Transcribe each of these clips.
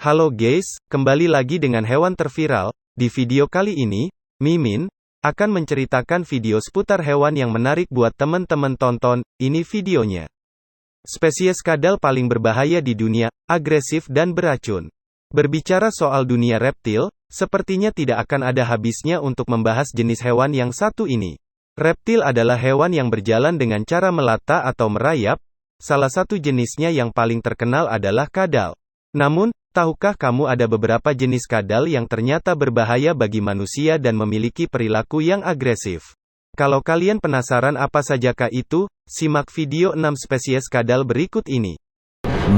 Halo guys, kembali lagi dengan hewan terviral. Di video kali ini, Mimin akan menceritakan video seputar hewan yang menarik buat teman-teman tonton. Ini videonya. Spesies kadal paling berbahaya di dunia, agresif dan beracun. Berbicara soal dunia reptil, sepertinya tidak akan ada habisnya untuk membahas jenis hewan yang satu ini. Reptil adalah hewan yang berjalan dengan cara melata atau merayap. Salah satu jenisnya yang paling terkenal adalah kadal. Namun, tahukah kamu ada beberapa jenis kadal yang ternyata berbahaya bagi manusia dan memiliki perilaku yang agresif? Kalau kalian penasaran apa sajakah itu, simak video 6 spesies kadal berikut ini.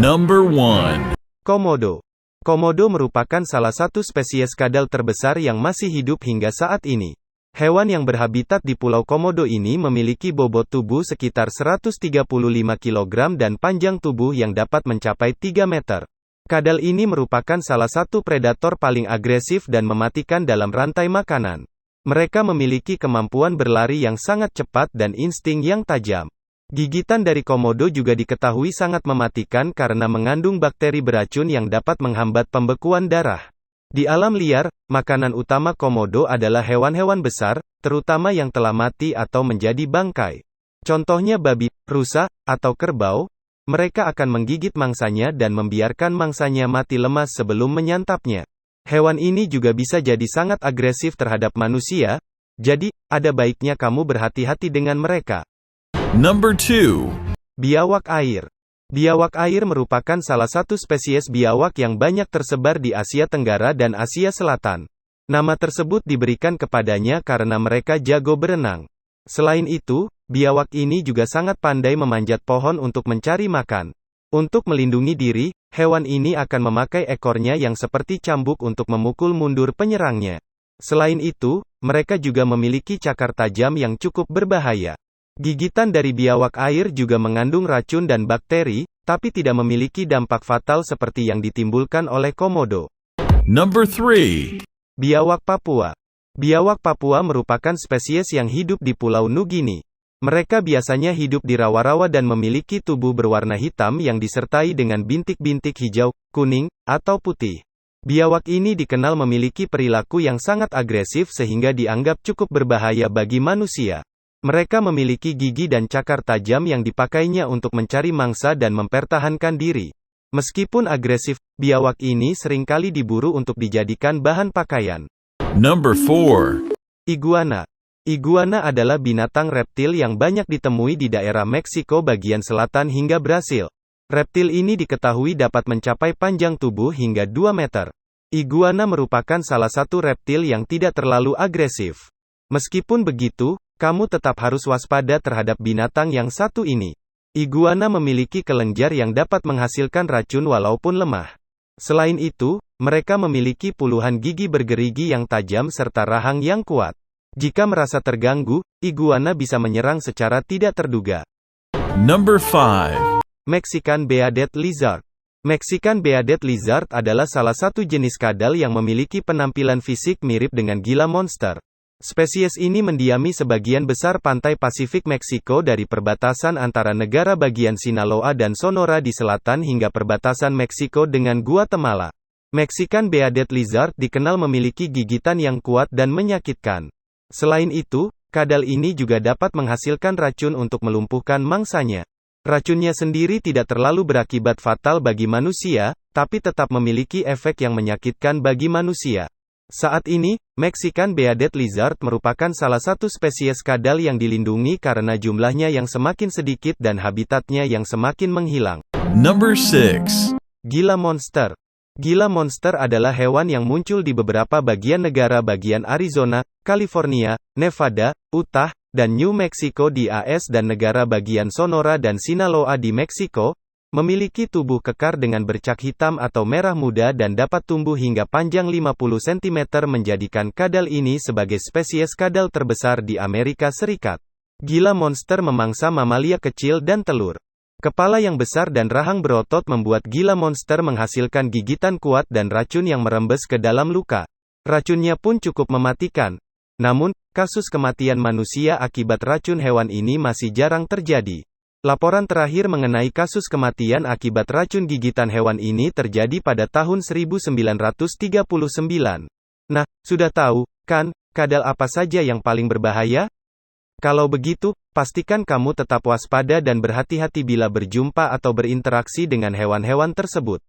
Number 1. Komodo. Komodo merupakan salah satu spesies kadal terbesar yang masih hidup hingga saat ini. Hewan yang berhabitat di Pulau Komodo ini memiliki bobot tubuh sekitar 135 kg dan panjang tubuh yang dapat mencapai 3 meter. Kadal ini merupakan salah satu predator paling agresif dan mematikan dalam rantai makanan. Mereka memiliki kemampuan berlari yang sangat cepat dan insting yang tajam. Gigitan dari komodo juga diketahui sangat mematikan karena mengandung bakteri beracun yang dapat menghambat pembekuan darah. Di alam liar, makanan utama komodo adalah hewan-hewan besar, terutama yang telah mati atau menjadi bangkai. Contohnya babi, rusa, atau kerbau. Mereka akan menggigit mangsanya dan membiarkan mangsanya mati lemas sebelum menyantapnya. Hewan ini juga bisa jadi sangat agresif terhadap manusia, jadi, ada baiknya kamu berhati-hati dengan mereka. Number 2. Biawak air. Biawak air merupakan salah satu spesies biawak yang banyak tersebar di Asia Tenggara dan Asia Selatan. Nama tersebut diberikan kepadanya karena mereka jago berenang. Selain itu, biawak ini juga sangat pandai memanjat pohon untuk mencari makan. Untuk melindungi diri, hewan ini akan memakai ekornya yang seperti cambuk untuk memukul mundur penyerangnya. Selain itu, mereka juga memiliki cakar tajam yang cukup berbahaya. Gigitan dari biawak air juga mengandung racun dan bakteri, tapi tidak memiliki dampak fatal seperti yang ditimbulkan oleh komodo. Number 3. Biawak Papua. Biawak Papua merupakan spesies yang hidup di Pulau Nugini. Mereka biasanya hidup di rawa-rawa dan memiliki tubuh berwarna hitam yang disertai dengan bintik-bintik hijau, kuning, atau putih. Biawak ini dikenal memiliki perilaku yang sangat agresif sehingga dianggap cukup berbahaya bagi manusia. Mereka memiliki gigi dan cakar tajam yang dipakainya untuk mencari mangsa dan mempertahankan diri. Meskipun agresif, biawak ini seringkali diburu untuk dijadikan bahan pakaian. Number 4. Iguana. Iguana adalah binatang reptil yang banyak ditemui di daerah Meksiko bagian selatan hingga Brasil. Reptil ini diketahui dapat mencapai panjang tubuh hingga 2 meter. Iguana merupakan salah satu reptil yang tidak terlalu agresif. Meskipun begitu, kamu tetap harus waspada terhadap binatang yang satu ini. Iguana memiliki kelenjar yang dapat menghasilkan racun walaupun lemah. Selain itu, mereka memiliki puluhan gigi bergerigi yang tajam serta rahang yang kuat. Jika merasa terganggu, iguana bisa menyerang secara tidak terduga. Number 5. Mexican Bearded Lizard. Mexican Bearded Lizard adalah salah satu jenis kadal yang memiliki penampilan fisik mirip dengan Gila monster. Spesies ini mendiami sebagian besar pantai Pasifik Meksiko dari perbatasan antara negara bagian Sinaloa dan Sonora di selatan hingga perbatasan Meksiko dengan Guatemala. Mexican Bearded Lizard dikenal memiliki gigitan yang kuat dan menyakitkan. Selain itu, kadal ini juga dapat menghasilkan racun untuk melumpuhkan mangsanya. Racunnya sendiri tidak terlalu berakibat fatal bagi manusia, tapi tetap memiliki efek yang menyakitkan bagi manusia. Saat ini, Mexican Bearded Lizard merupakan salah satu spesies kadal yang dilindungi karena jumlahnya yang semakin sedikit dan habitatnya yang semakin menghilang. Number 6. Gila monster. Gila monster adalah hewan yang muncul di beberapa bagian negara bagian Arizona, California, Nevada, Utah, dan New Mexico di AS dan negara bagian Sonora dan Sinaloa di Meksiko. Memiliki tubuh kekar dengan bercak hitam atau merah muda dan dapat tumbuh hingga panjang 50 cm menjadikan kadal ini sebagai spesies kadal terbesar di Amerika Serikat. Gila monster memangsa mamalia kecil dan telur. Kepala yang besar dan rahang berotot membuat gila monster menghasilkan gigitan kuat dan racun yang merembes ke dalam luka. Racunnya pun cukup mematikan. Namun, kasus kematian manusia akibat racun hewan ini masih jarang terjadi. Laporan terakhir mengenai kasus kematian akibat racun gigitan hewan ini terjadi pada tahun 1939. Nah, sudah tahu, kan, kadal apa saja yang paling berbahaya? Kalau begitu, pastikan kamu tetap waspada dan berhati-hati bila berjumpa atau berinteraksi dengan hewan-hewan tersebut.